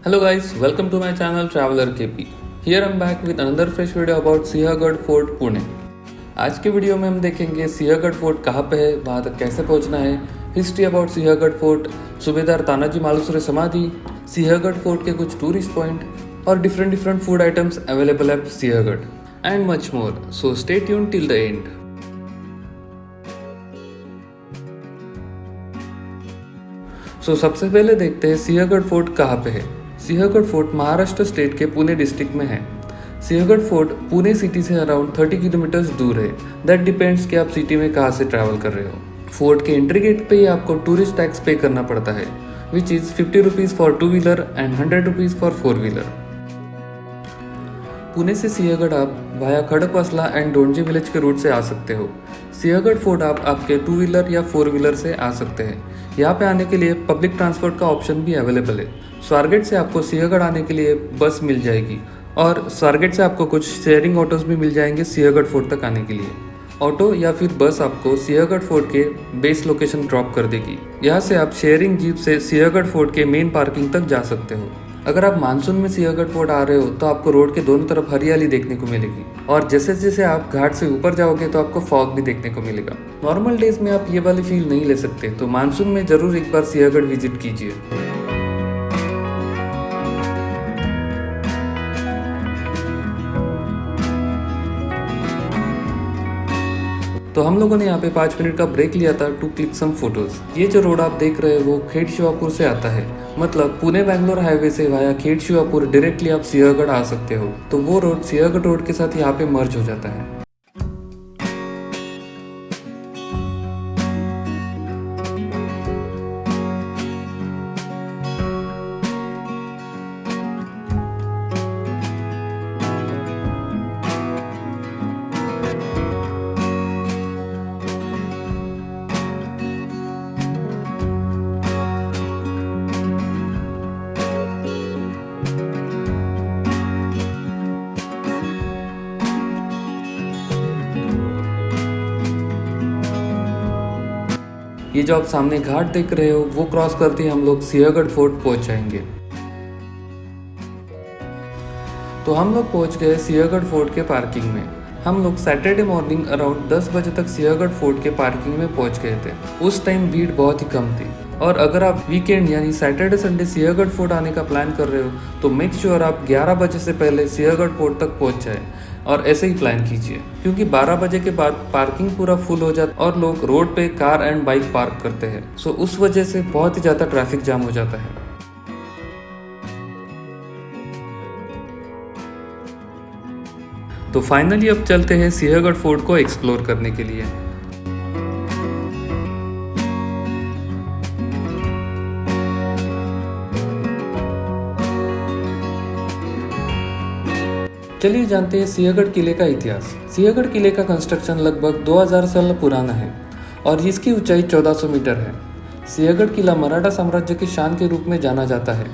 Hello guys, welcome to my channel Traveler KP. Here I'm back with another fresh video about Sinhagad fort Pune. आज के video में हम देखेंगे Sinhagad fort कहाँ पे है, वहाँ तक कैसे पहुँचना है, हिस्ट्री अबाउट सिंहगढ़ फोर्ट, सूबेदार तानाजी मालुसरे समाधि, सिंहगढ़ फोर्ट के कुछ टूरिस्ट पॉइंट और different food items available at Sinhagad and much more. So stay tuned till the and. सबसे पहले देखते हैं सिंहगढ़ फोर्ट कहाँ पे है। सिंहगढ़ फोर्ट महाराष्ट्र स्टेट के पुणे डिस्ट्रिक्ट में है। सिंहगढ़ फोर्ट पुणे सिटी से अराउंड 30 किलोमीटर्स दूर है। दैट डिपेंड्स कि आप सिटी में कहाँ से ट्रैवल कर रहे हो। फोर्ट के एंट्री गेट पे ही आपको टूरिस्ट टैक्स पे करना पड़ता है, which is 50 rupees for 2 wheeler and 100 rupees for 4 wheeler. Pune से सिंहगढ़ आप वाया खड़कवासला एंड डोंजी विलेज के रूट से आ सकते हो। सिंहगढ़ फोर्ट आप आपके 2 व्हीलर या 4 व्हीलर से आ सकते हैं। यहाँ पे आने के लिए पब्लिक ट्रांसपोर्ट का ऑप्शन भी अवेलेबल है। स्वारगेट से आपको सिंहगढ़ आने के लिए बस मिल जाएगी और स्वारगेट से आपको कुछ शेयरिंग ऑटोज भी मिल जाएंगे सिंहगढ़ फोर्ट तक आने के लिए। ऑटो या फिर बस आपको सिंहगढ़ फोर्ट के बेस लोकेशन ड्रॉप कर देगी। यहाँ से आप शेयरिंग जीप से सिंहगढ़ फोर्ट के मेन पार्किंग तक जा सकते हो। अगर आप मानसून में सिंहगढ़ फोर्ट आ रहे हो तो आपको रोड के दोनों तरफ हरियाली देखने को मिलेगी और जैसे जैसे आप घाट से ऊपर जाओगे तो आपको फॉग भी देखने को मिलेगा। नॉर्मल डेज में आप ये वाली फील नहीं ले सकते, तो मानसून में जरूर एक बार सिंहगढ़ विजिट कीजिए। तो हम लोगों ने यहाँ पे 5 मिनट का ब्रेक लिया था टू क्लिक सम फोटोज। ये जो रोड आप देख रहे हो वो खेड़ शिवापुर से आता है, मतलब पुणे बैंगलोर हाईवे से वाया खेड़ शिवापुर डायरेक्टली आप सिंहगढ़ आ सकते हो। तो वो रोड सिंहगढ़ रोड के साथ यहाँ पे मर्ज हो जाता है। ये जो आप सामने घाट देख रहे हो वो क्रॉस करते ही हम लोग सिंहगढ़ फोर्ट पहुंच जाएंगे। तो हम लोग पहुंच गए सिंहगढ़ फोर्ट के पार्किंग में। हम लोग सैटरडे मॉर्निंग अराउंड 10 बजे तक सिंहगढ़ फोर्ट के पार्किंग में पहुंच गए थे। उस टाइम भीड़ बहुत ही कम थी और अगर आप वीकेंड यानी सैटरडे संडे सिंहगढ़ फोर्ट आने का प्लान कर रहे हो तो मेक श्योर आप 11 बजे से पहले सिंहगढ़ फोर्ट तक पहुंच जाए और ऐसे ही प्लान कीजिए, क्योंकि 12 बजे के बाद पार्किंग पूरा फुल हो जाता और लोग रोड पे कार एंड बाइक पार्क करते हैं। सो उस वजह से बहुत ही ज़्यादा ट्रैफिक जाम हो जाता है। तो फाइनली अब चलते हैं सिंहगढ़ फोर्ट को एक्सप्लोर करने के लिए। चलिए जानते हैं सिंहगढ़ किले का इतिहास। सिंहगढ़ किले का कंस्ट्रक्शन लगभग 2000 साल पुराना है और इसकी ऊंचाई 1400 मीटर है। सिंहगढ़ किला मराठा साम्राज्य की शान के रूप में जाना जाता है।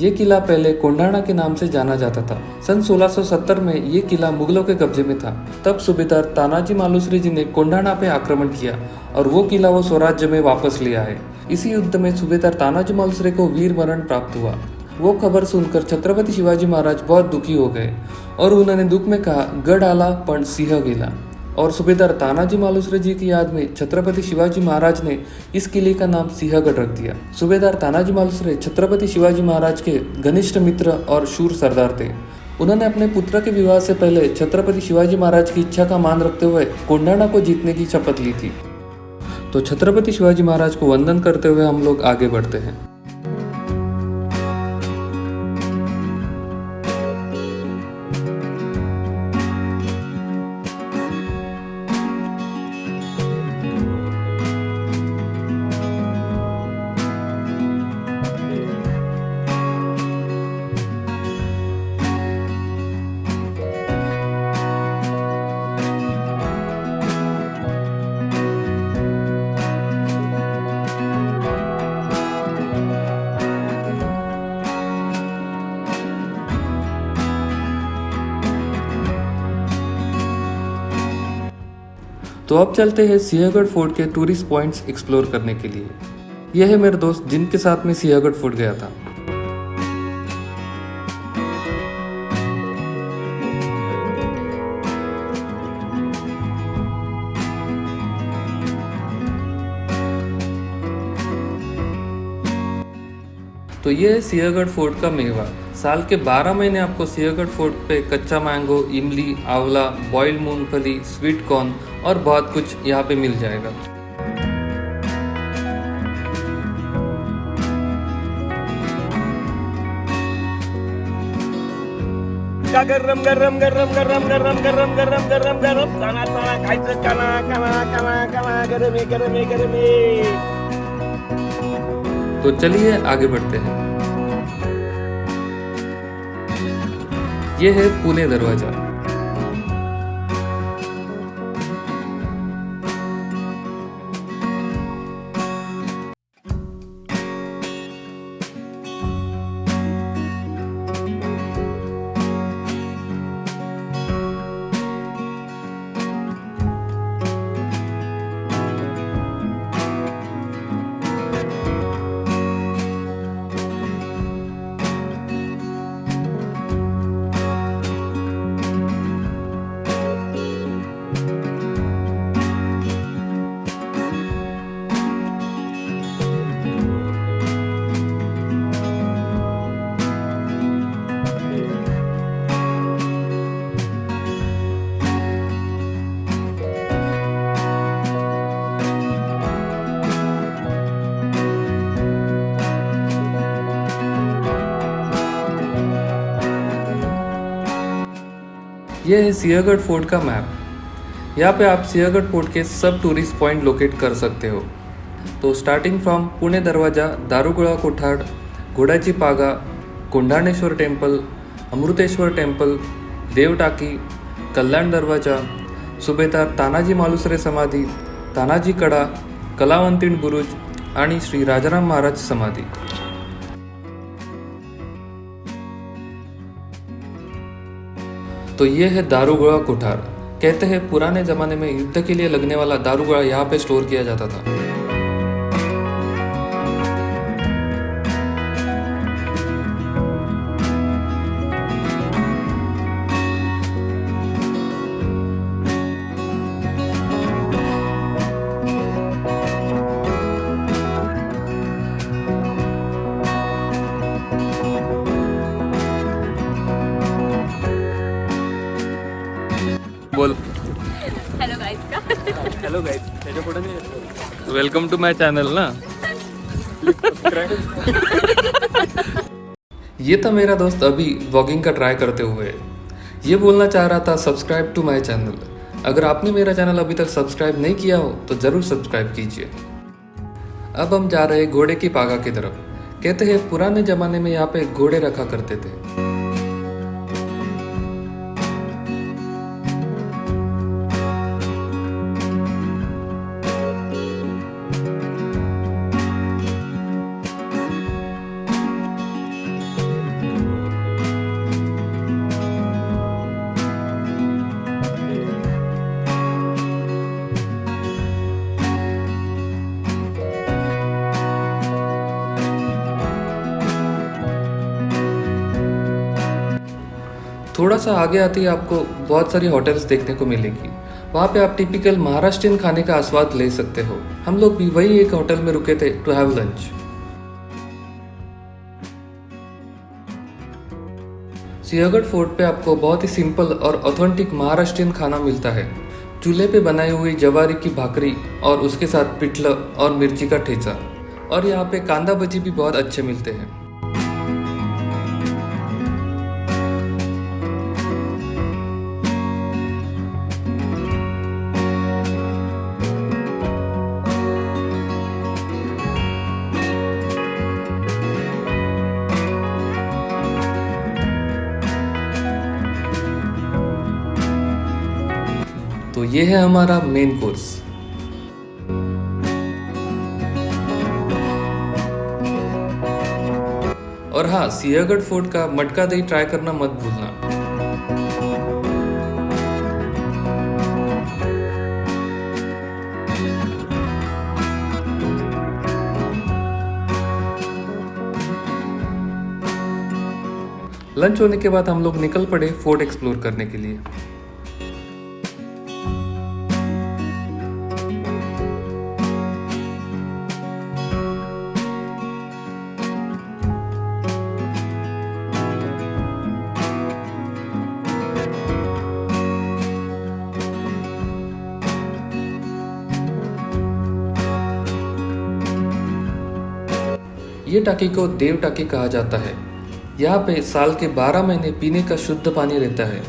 ये किला पहले कोंढाणा के नाम से जाना जाता था। सन 1670 में ये किला मुगलों के कब्जे में था। तब सूबेदार तानाजी मालुसरे जी ने कोंढाणा पे आक्रमण किया और वो किला वो स्वराज्य में वापस लिया है। इसी युद्ध में सूबेदार तानाजी मालुसरे को वीर मरण प्राप्त हुआ। वो खबर सुनकर छत्रपति शिवाजी महाराज बहुत दुखी हो गए और उन्होंने दुख में कहा, गढ़ आला पण सिंह गेला। और सूबेदार तानाजी मालुसरे जी की याद में छत्रपति शिवाजी महाराज ने इस किले का नाम सिंहगढ़ रख दिया। सूबेदार तानाजी मालुसरे छत्रपति शिवाजी महाराज के घनिष्ठ मित्र और शूर सरदार थे। उन्होंने अपने पुत्र के विवाह से पहले छत्रपति शिवाजी महाराज की इच्छा का मान रखते हुए कोंढाणा को जीतने की शपथ ली थी। तो छत्रपति शिवाजी महाराज को वंदन करते हुए हम लोग आगे बढ़ते हैं। तो अब चलते हैं सिंहगढ़ फोर्ट के टूरिस्ट पॉइंट्स एक्सप्लोर करने के लिए। यह है मेरे दोस्त जिनके साथ मैं सिंहगढ़ फोर्ट गया था। तो ये है सिंहगढ़ फोर्ट का मेवा। साल के 12 महीने आपको सिंहगढ़ फोर्ट पे कच्चा मैंगो, इमली, आंवला, बॉइल्ड मूंगफली, स्वीट कॉर्न और बहुत कुछ यहाँ पे मिल जाएगा। गरम गरम गरम गरम गरम गरम गरम गरम गरम चना चना खायचं चना चना चना चना गरम है गरम है गरम है। तो चलिए आगे बढ़ते हैं। ये है पुणे दरवाजा। यह है सिंहगढ़ फोर्ट का मैप। यहाँ पे आप सिंहगढ़ फोर्ट के सब टूरिस्ट पॉइंट लोकेट कर सकते हो। तो स्टार्टिंग फ्रॉम पुणे दरवाजा, दारुगोळा कोठार, घोड्याची पागा, कोंढाणेश्वर टेम्पल, अमृतेश्वर टेम्पल, देवटाकी, कल्याण दरवाजा, सुभेदार तानाजी मालुसरे समाधी, तानाजी कडा, कलावंतीण बुरुज आणि श्री राजाराम महाराज समाधी। तो ये है दारुगोळा कोठार। कहते हैं पुराने जमाने में युद्ध के लिए लगने वाला दारुगोळा यहाँ पे स्टोर किया जाता था। बोल। हेलो गाइस का हेलो गाइस, त्याच्या पुढे नाही वेलकम टू माय चैनल ना। ये था मेरा दोस्त अभी व्लॉगिंग का ट्राई करते हुए। ये बोलना चाह रहा था सब्सक्राइब टू माय चैनल। अगर आपने मेरा चैनल अभी तक सब्सक्राइब नहीं किया हो तो ज़रूर सब्सक्राइब कीजिए। अब हम जा रहे हैं घोड़े की पागा की तरफ। कहते हैं पुराने ज़माने में यहाँ पे घोड़े रखा करते थे। थोड़ा सा आगे आते ही आपको बहुत सारी होटल्स देखने को मिलेगी। वहाँ पे आप टिपिकल महाराष्ट्रियन खाने का आस्वाद ले सकते हो। हम लोग भी वही एक होटल में रुके थे to have lunch. Sinhagad fort पे आपको बहुत ही सिंपल और ऑथेंटिक महाराष्ट्रियन खाना मिलता है। चूल्हे पे बनाई हुई जवारी की भाकरी और उसके साथ पिठलं और मिर्ची का ठेचा। और यहाँ पे कांदा भजी भी बहुत अच्छे मिलते हैं। तो ये है हमारा मेन कोर्स। और हाँ, सिंहगढ़ फोर्ट का मटका दही ट्राई करना मत भूलना। लंच होने के बाद हम लोग निकल पड़े फोर्ट एक्सप्लोर करने के लिए। ये टाकी को देव टाकी कहा जाता है। यहाँ पे साल के 12 महीने पीने का शुद्ध पानी रहता है।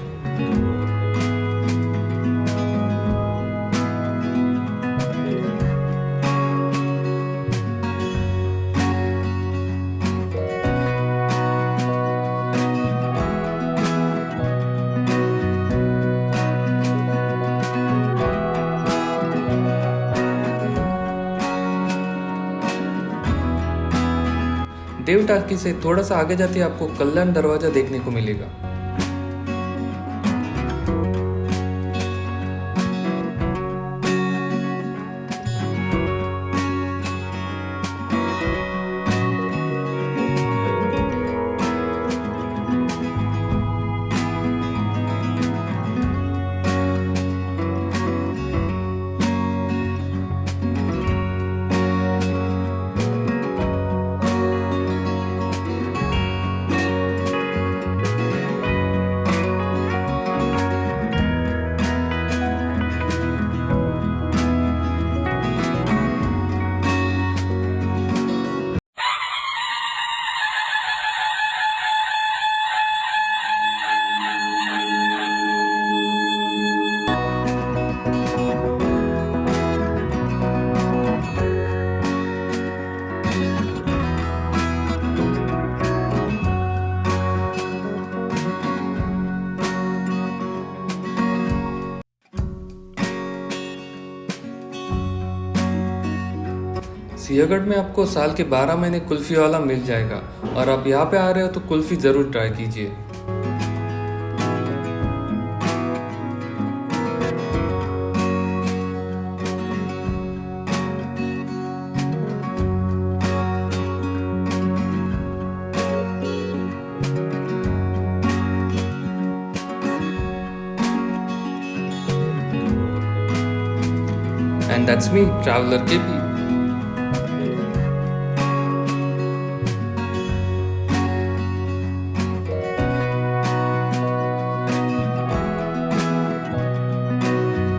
देव टाकी से थोड़ा सा आगे जाते आपको कल्याण दरवाजा देखने को मिलेगा। सिंहगढ़ में आपको साल के 12 महीने कुल्फी वाला मिल जाएगा और आप यहाँ पे आ रहे हो तो कुल्फी ज़रूर ट्राई कीजिए। And that's me, Traveler KP.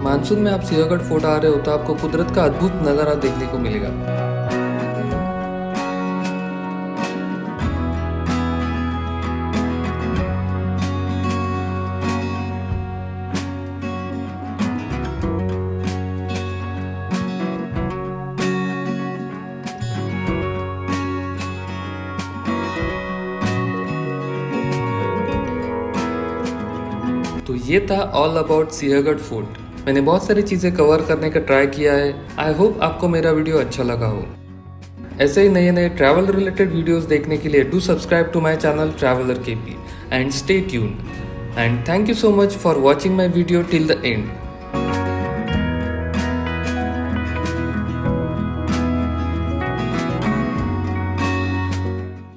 Monsoon में आप सिंहगढ़ फोर्ट आ रहे हो तो आपको कुदरत का अद्भुत नज़ारा देखने को मिलेगा। तो ये था ऑल अबाउट सिंहगढ़ फोर्ट। मैंने बहुत सारी चीज़ें कवर करने का ट्राई किया है। आई होप आपको मेरा वीडियो अच्छा लगा हो। ऐसे ही नए नए ट्रैवल रिलेटेड वीडियोस देखने के लिए do subscribe to my channel traveller KP and stay tuned. And thank you so much for watching my video till the and.